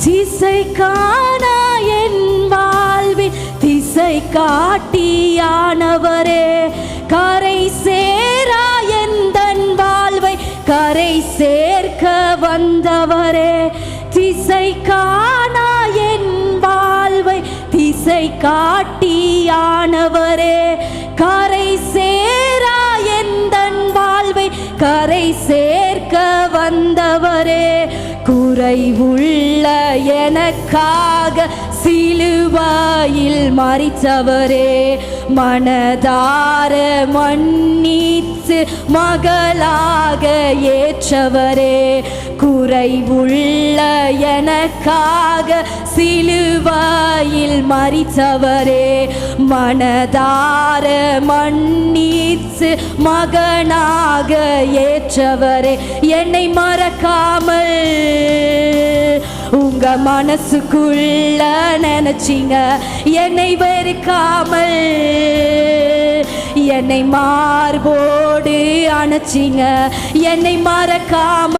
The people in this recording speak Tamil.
திசை காணா என் வாழ்வில் திசை காட்டியானவரே, கரை சேரா எந்தன் வாழ்வை கரை சேர்க்க வந்தவரே. திசை காணா என் வாழ்வை திசை காட்டியானவரே, கரை சேரா எந்தன் வாழ்வை கரை சேர்க்க வந்தவரே. குறைவுள்ள எனக்காக சிலுவையில் மரித்தவரே, மனதார மன்னித்து மகளாக ஏற்றவரே. குறைவுள்ள எனக்காக சிலுவையில் மரித்தவரே, மனதார மன்னித்து மகனாக ஏற்றவரே. என்னை மறக்காமல் உங்க மனசுக்குள்ள நினைச்சிங்க, என்னை வெறுக்காமல் என்னை மார்போடு அணைச்சிங்க, என்னை மறக்காமல்